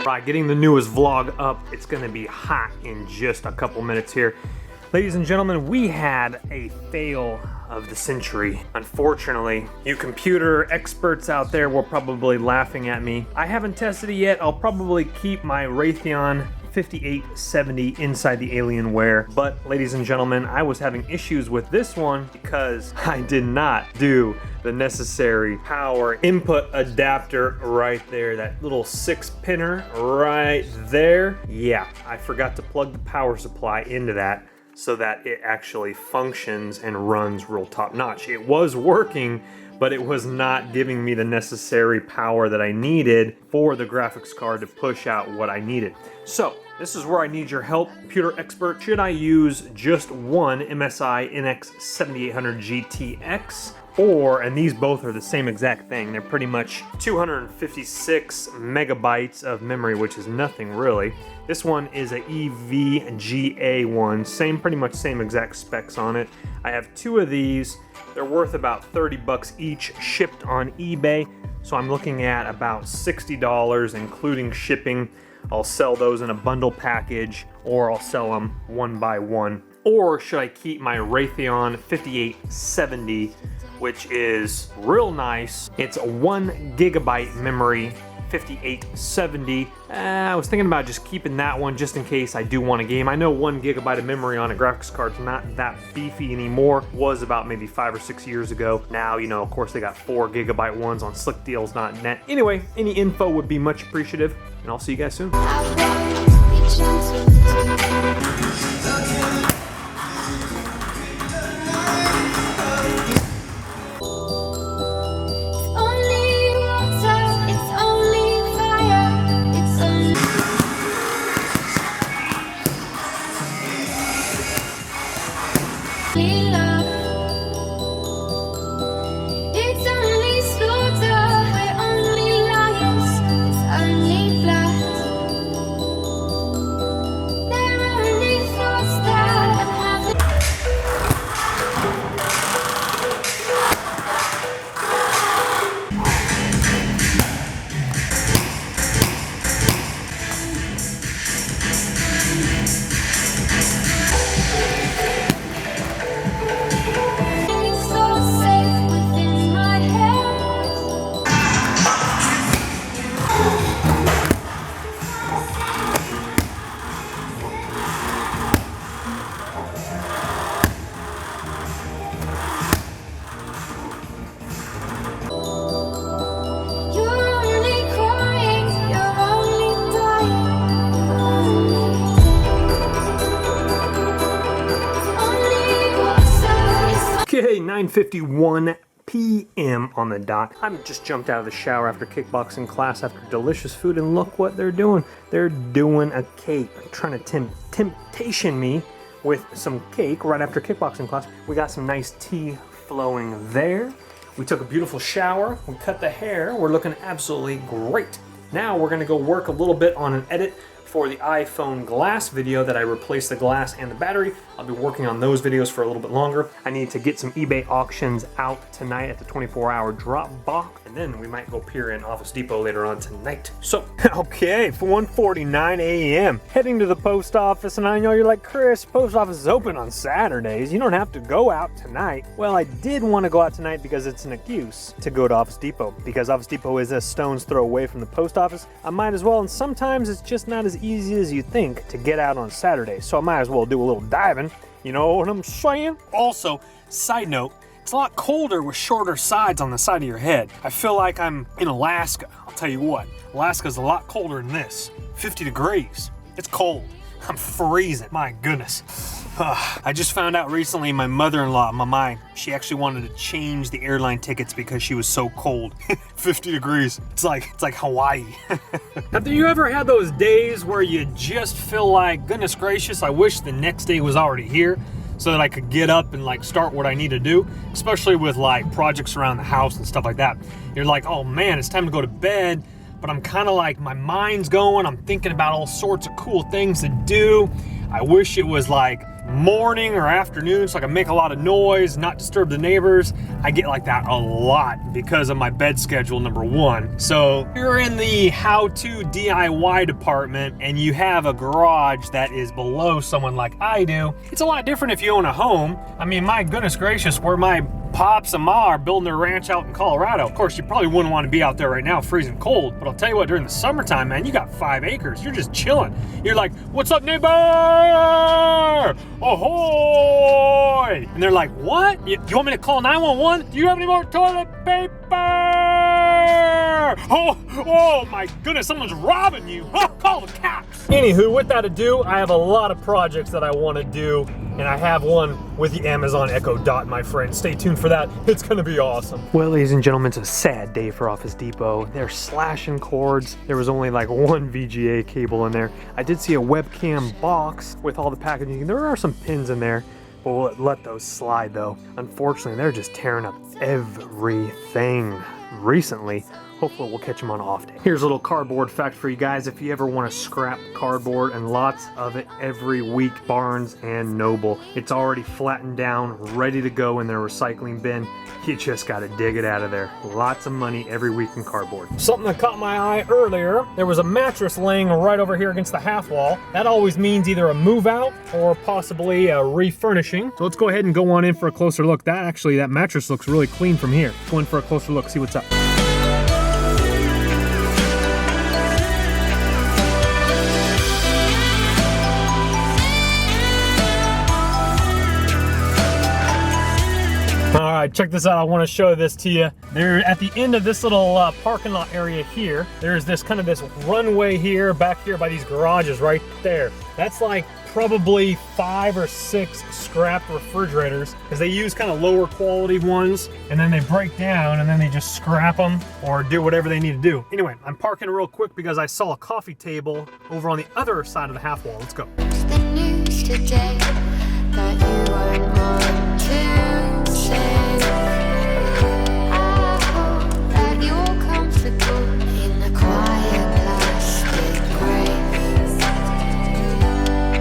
Right, getting the newest vlog up. It's gonna be hot in just a couple minutes here. Ladies and gentlemen, we had a fail of the century. Unfortunately, you computer experts out there were probably laughing at me. I haven't tested it yet. I'll probably keep my Raytheon 5870 inside the Alienware. But ladies and gentlemen, I was having issues with this one because I did not do the necessary power input adapter right there. That little 6-pinner right there. Yeah, I forgot to plug the power supply into that so that it actually functions and runs real top notch. It was working, but it was not giving me the necessary power that I needed for the graphics card to push out what I needed. So this is where I need your help, computer expert. Should I use just one MSI NX 7800 GTX? Or, and these both are the same exact thing, they're pretty much 256 megabytes of memory, which is nothing really. This one is a EVGA one, pretty much same exact specs on it. I have two of these. They're worth about 30 bucks each, shipped on eBay. So I'm looking at about $60, including shipping. I'll sell those in a bundle package, or I'll sell them one by one. Or should I keep my Raytheon 5870, which is real nice. It's a 1 gigabyte memory, 5870. I was thinking about just keeping that one just in case I do want a game. I know 1 gigabyte of memory on a graphics card's not that beefy anymore. Was about maybe 5 or 6 years ago. Now, you know, of course they got 4 gigabyte ones on slickdeals.net. Anyway, any info would be much appreciative, and I'll see you guys soon. Okay, 9:51 p.m. on the dot. I'm just jumped out of the shower after kickboxing class after delicious food, and look what they're doing. They're doing a cake. Trying to temptation me with some cake right after kickboxing class. We got some nice tea flowing there. We took a beautiful shower. We cut the hair. We're looking absolutely great. Now we're gonna go work a little bit on an edit for the iPhone glass video that I replaced the glass and the battery. I'll be working on those videos for a little bit longer. I need to get some eBay auctions out tonight at the 24-hour drop box, and then we might go peer in Office Depot later on tonight. So, okay, for 1:49 a.m., heading to the post office, and I know you're like, Chris, post office is open on Saturdays. You don't have to go out tonight. Well, I did want to go out tonight because it's an excuse to go to Office Depot, because Office Depot is a stone's throw away from the post office. I might as well, and sometimes it's just not as easy as you think to get out on Saturday, so I might as well do a little diving. You know what I'm saying? Also, side note, it's a lot colder with shorter sides on the side of your head. I feel like I'm in Alaska. I'll tell you what, Alaska's a lot colder than this. 50 degrees. It's cold. I'm freezing. My goodness. I just found out recently my mother-in-law, Mamai, she actually wanted to change the airline tickets because she was so cold. 50 degrees. It's like Hawaii. Have you ever had those days where you just feel like, goodness gracious, I wish the next day was already here so that I could get up and like start what I need to do, especially with like projects around the house and stuff like that. You're like, oh man, it's time to go to bed, but I'm kind of like, my mind's going, I'm thinking about all sorts of cool things to do. I wish it was like morning or afternoon so I can make a lot of noise, not disturb the neighbors. I get like that a lot because of my bed schedule, number one. So if you're in the how-to DIY department and you have a garage that is below someone like I do, it's a lot different if you own a home. I mean, my goodness gracious, where my pops and ma are building their ranch out in Colorado. Of course, you probably wouldn't want to be out there right now freezing cold, but I'll tell you what, during the summertime, man, you got 5 acres. You're just chilling. You're like, what's up, neighbor? Ahoy! And they're like, what? You want me to call 911? Do you have any more toilet paper? Oh my goodness, someone's robbing you. Oh, call the cops. Anywho, with that ado, I have a lot of projects that I want to do, and I have one with the Amazon Echo Dot, my friend. Stay tuned for that. It's gonna be awesome. Well, ladies and gentlemen, it's a sad day for Office Depot. They're slashing cords. There was only like one VGA cable in there. I did see a webcam box with all the packaging. There are some pins in there, but we'll let those slide though. Unfortunately, they're just tearing up everything recently. Hopefully we'll catch them on off day. Here's a little cardboard fact for you guys. If you ever want to scrap cardboard, and lots of it every week, Barnes and Noble. It's already flattened down, ready to go in their recycling bin. You just got to dig it out of there. Lots of money every week in cardboard. Something that caught my eye earlier, there was a mattress laying right over here against the half wall. That always means either a move out or possibly a refurnishing. So let's go ahead and go on in for a closer look. That mattress looks really clean from here. Go in for a closer look, see what's up. All right, check this out. I want to show this to you. There, at the end of this little parking lot area here, there's this runway here, back here by these garages right there. That's like probably 5 or 6 scrapped refrigerators, because they use kind of lower quality ones, and then they break down, and then they just scrap them or do whatever they need to do. Anyway, I'm parking real quick because I saw a coffee table over on the other side of the half wall. Let's go. It's the news today that you weren't born to say. I hope that you're comfortable in the quiet plastic grave.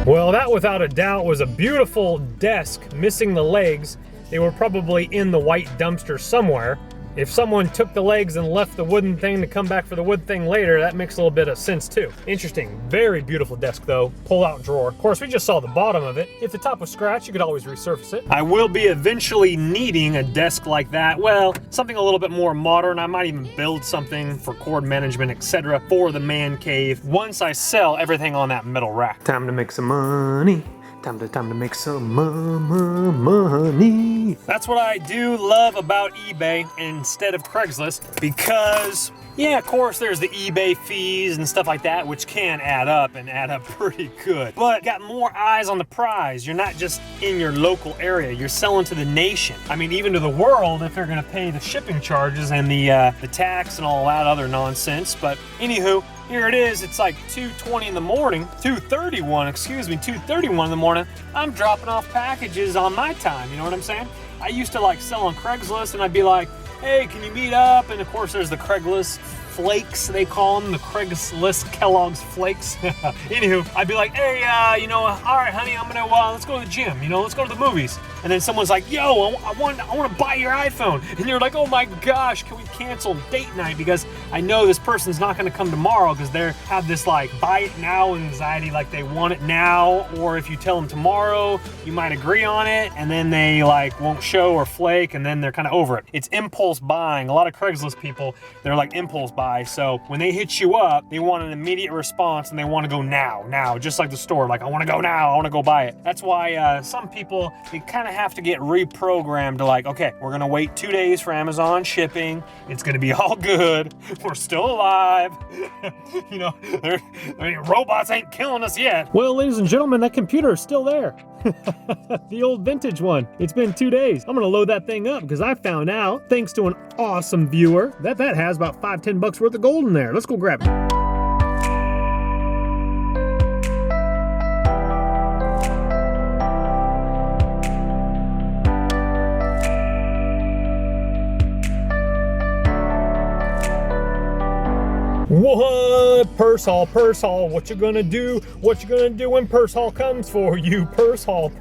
Well, that without a doubt was a beautiful desk missing the legs. They were probably in the white dumpster somewhere. If someone took the legs and left the wooden thing to come back for the wood thing later, that makes a little bit of sense too. Interesting. Very beautiful desk though. Pull out drawer. Of course, we just saw the bottom of it. If the top was scratched, you could always resurface it. I will be eventually needing a desk like that. Well, something a little bit more modern. I might even build something for cord management, etc. for the man cave once I sell everything on that metal rack. Time to make some money. Time to make some money. That's what I do love about eBay instead of Craigslist, because yeah, of course there's the eBay fees and stuff like that, which can add up and add up pretty good. But you got more eyes on the prize. You're not just in your local area, you're selling to the nation. I mean, even to the world if they're gonna pay the shipping charges and the tax and all that other nonsense. But anywho, here it is. It's like 2:20 in the morning, 2:31 in the morning. I'm dropping off packages on my time, you know what I'm saying? I used to like sell on Craigslist, and I'd be like, hey, can you meet up? And of course there's the Craigslist flakes, they call them, the Craigslist Kellogg's flakes. Anywho, I'd be like, hey, all right, honey, I'm gonna, let's go to the gym, let's go to the movies. And then someone's like, yo, I want to buy your iPhone. And you're like, oh my gosh, can we cancel date night? Because I know this person's not gonna come tomorrow because they have this like buy it now anxiety, like they want it now. Or if you tell them tomorrow, you might agree on it, and then they like won't show or flake, and then they're kind of over it. It's impulse buying. A lot of Craigslist people, they're like impulse buy. So when they hit you up, they want an immediate response, and they want to go now, just like the store. Like, I want to go now, I want to go buy it. That's why some people, they kind of have to get reprogrammed to like, okay, we're gonna wait 2 days for Amazon shipping. It's gonna be all good. We're still alive. Robots ain't killing us yet. Well, ladies and gentlemen, that computer is still there. The old vintage one. It's been 2 days. I'm gonna load that thing up because I found out, thanks to an awesome viewer, that has about $5-10 worth of gold in there. Let's go grab it. What Purse haul, what you gonna do? What you gonna do when purse haul comes for you? Purse haul.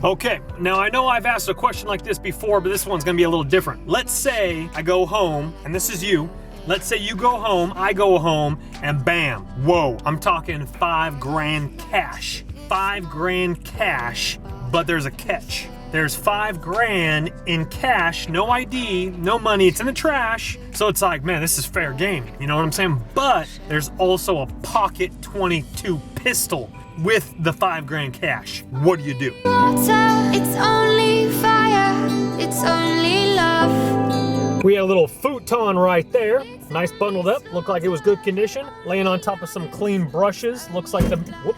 Okay, now I know I've asked a question like this before, but this one's gonna be a little different. Let's say I go home, and this is you. Let's say you go home, I go home, and bam, whoa, I'm talking $5,000 cash. $5,000 cash, but there's a catch. There's $5,000 in cash, no ID, no money, it's in the trash. So it's like, man, this is fair game, you know what I'm saying? But there's also a pocket 22 pistol with the $5,000 cash. What do you do? Water, it's only fire, it's only love. We had a little futon right there. Nice bundled up, looked like it was good condition. Laying on top of some clean brushes. Looks like the, whoop.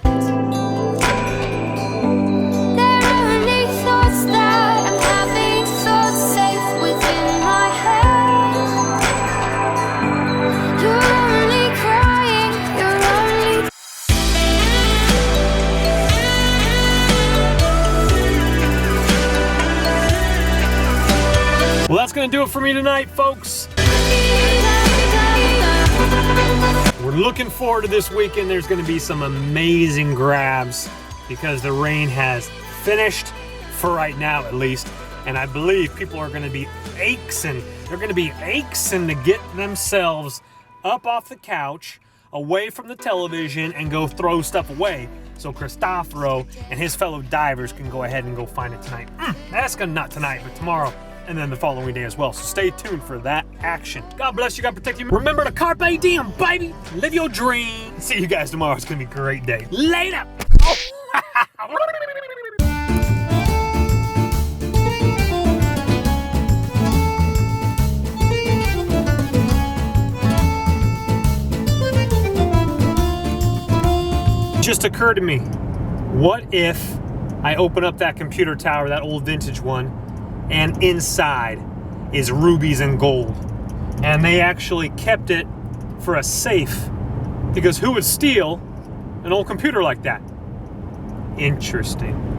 Well, that's gonna do it for me tonight, folks. We're looking forward to this weekend. There's gonna be some amazing grabs because the rain has finished, for right now at least. And I believe people are gonna be aching. They're gonna be aching to get themselves up off the couch, away from the television, and go throw stuff away. So Cristoforo and his fellow divers can go ahead and go find it tonight. That's gonna, not tonight, but tomorrow. And then the following day as well. So stay tuned for that action. God bless you, God protect you. Remember to Carpe Diem, baby. Live your dream. See you guys tomorrow. It's gonna be a great day. Later. Oh. Just occurred to me, what if I open up that computer tower, that old vintage one, and inside is rubies and gold. And they actually kept it for a safe, because who would steal an old computer like that? Interesting.